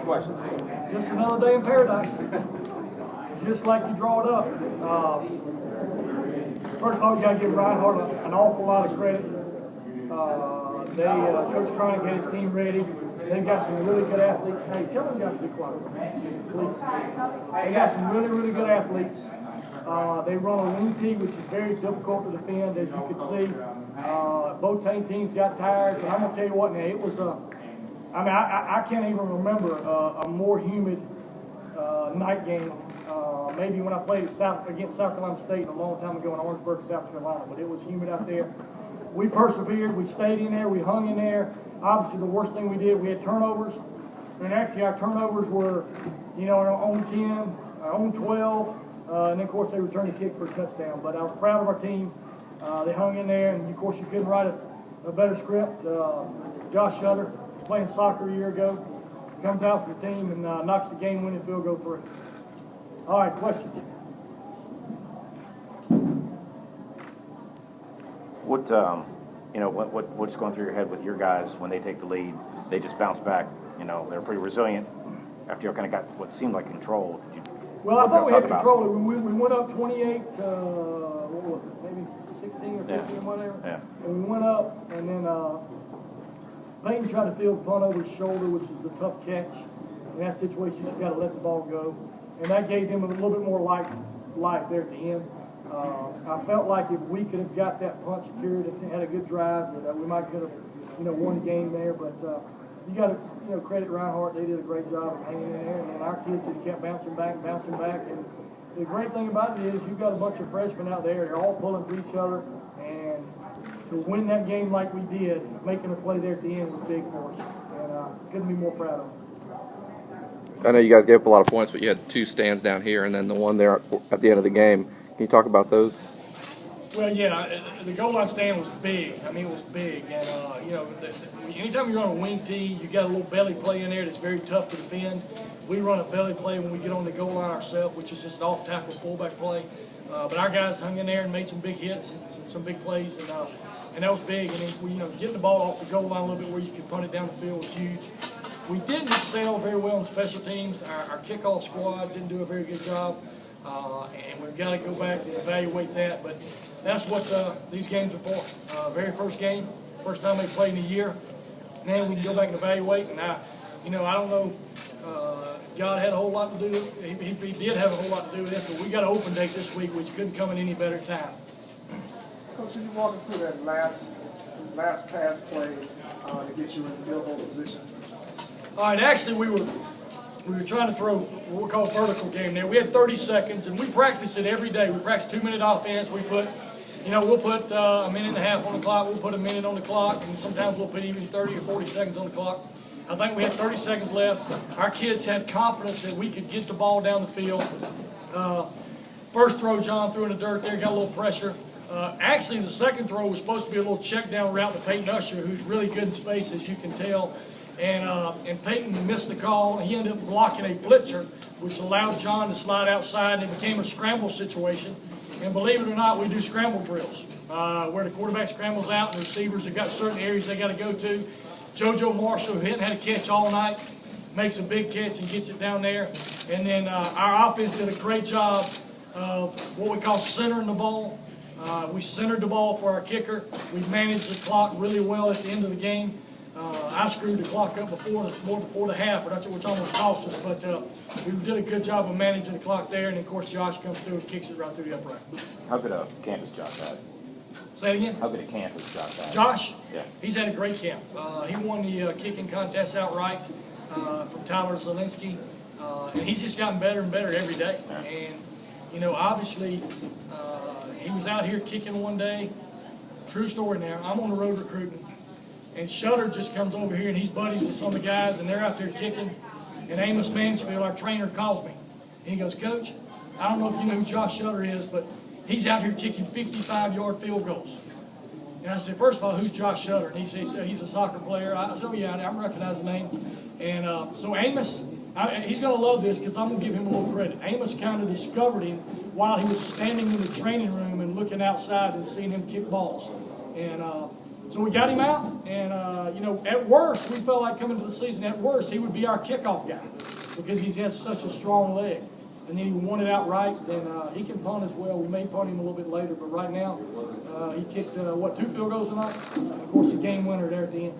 questions. Just another day in paradise. Just like you draw it up. First of all, you got to give Reinhardt an awful lot of credit. Coach Chronic had his team ready. They've got some really good athletes. Hey, tell them guys to be quiet, please. They got some really good athletes. They run a wing tee, which is very difficult to defend, as you can see. Both teams got tired, and I'm going to tell you what, now, it was I can't even remember a more humid night game. Maybe when I played against South Carolina State a long time ago in Orangeburg, South Carolina, but it was humid out there. We persevered, we stayed in there, we hung in there. Obviously, the worst thing we did, we had turnovers. And actually, our turnovers were, our own 10, our own 12, and then, of course, they returned the kick for a touchdown. But I was proud of our team. They hung in there, and, of course, you couldn't write a better script. Josh Shutter, playing soccer a year ago, comes out for the team and knocks the game-winning field goal through. All right, questions? What's going through your head with your guys when they take the lead? They just bounce back. They're pretty resilient after you kind of got what seemed like control. Well, I thought we had control. We went up 28, maybe 16 or 15, whatever. Yeah. And we went up, and then Payton tried to field the punt over his shoulder, which was a tough catch. In that situation, you just got to let the ball go. And that gave him a little bit more life there at the end. I felt like if we could have got that punt secured and had a good drive, that we might could have, won the game there. But you got to, credit Reinhardt. They did a great job of hanging in there, and our kids just kept bouncing back. And the great thing about it is you've got a bunch of freshmen out there. They're all pulling for each other, and to win that game like we did, making a play there at the end was big for us, and couldn't be more proud of them. I know you guys gave up a lot of points, but you had two stands down here and then the one there at the end of the game. Can you talk about those? Well, yeah, the goal line stand was big. I mean, it was big. And, anytime you're on a wing tee, you got a little belly play in there that's very tough to defend. We run a belly play when we get on the goal line ourselves, which is just an off-tackle fullback play. But our guys hung in there and made some big hits and some big plays, and that was big. And then, getting the ball off the goal line a little bit where you could punt it down the field was huge. We didn't excel very well in special teams. Our kickoff squad didn't do a very good job, and we've got to go back and evaluate that. But that's what these games are for. Very first game, first time they played in a year. Now we can go back and evaluate. And I don't know. God had a whole lot to do. He did have a whole lot to do with this, but we got an open date this week, which couldn't come at any better time. Coach, can you walk us through that last pass play to get you in field goal position? All right, actually we were trying to throw what we call a vertical game there. We had 30 seconds, and we practice it every day. We practice 2-minute offense. We put, we'll put a minute and a half on the clock. We'll put a minute on the clock, and sometimes we'll put even 30 or 40 seconds on the clock. I think we had 30 seconds left. Our kids had confidence that we could get the ball down the field. First throw, John threw in the dirt there, got a little pressure. Actually, the second throw was supposed to be a little check down route to Payton Usher, who's really good in space, as you can tell. And Payton missed the call. He ended up blocking a blitzer, which allowed John to slide outside, and it became a scramble situation. And believe it or not, we do scramble drills where the quarterback scrambles out and the receivers have got certain areas they got to go to. JoJo Marshall, who hadn't had a catch all night, makes a big catch and gets it down there. And then our offense did a great job of what we call centering the ball. We centered the ball for our kicker. We managed the clock really well at the end of the game. I screwed the clock up before the half, which almost cost us, but we did a good job of managing the clock there, and of course Josh comes through and kicks it right through the upright. How good a camp has Josh had? Say it again? How good a camp has Josh had? Josh? Yeah. He's had a great camp. He won the kicking contest outright from Tyler Zielinski, and he's just gotten better and better every day. Yeah. And, obviously, he was out here kicking one day. True story now. I'm on the road recruiting. And Shutter just comes over here, and he's buddies with some of the guys, and they're out there kicking. And Amos Mansfield, our trainer, calls me. And he goes, Coach, I don't know if you know who Josh Shutter is, but he's out here kicking 55-yard field goals. And I said, first of all, who's Josh Shutter? And he said, he's a soccer player. I said, oh, yeah, I recognize the name. And so Amos, he's going to love this because I'm going to give him a little credit. Amos kind of discovered him while he was standing in the training room and looking outside and seeing him kick balls. And So we got him out, and, you know, at worst, we felt like coming to the season, at worst, he would be our kickoff guy because he's had such a strong leg. And then he won it outright, then he can punt as well. We may punt him a little bit later, but right now, he kicked, 2 field goals tonight? Of course, the game winner there at the end.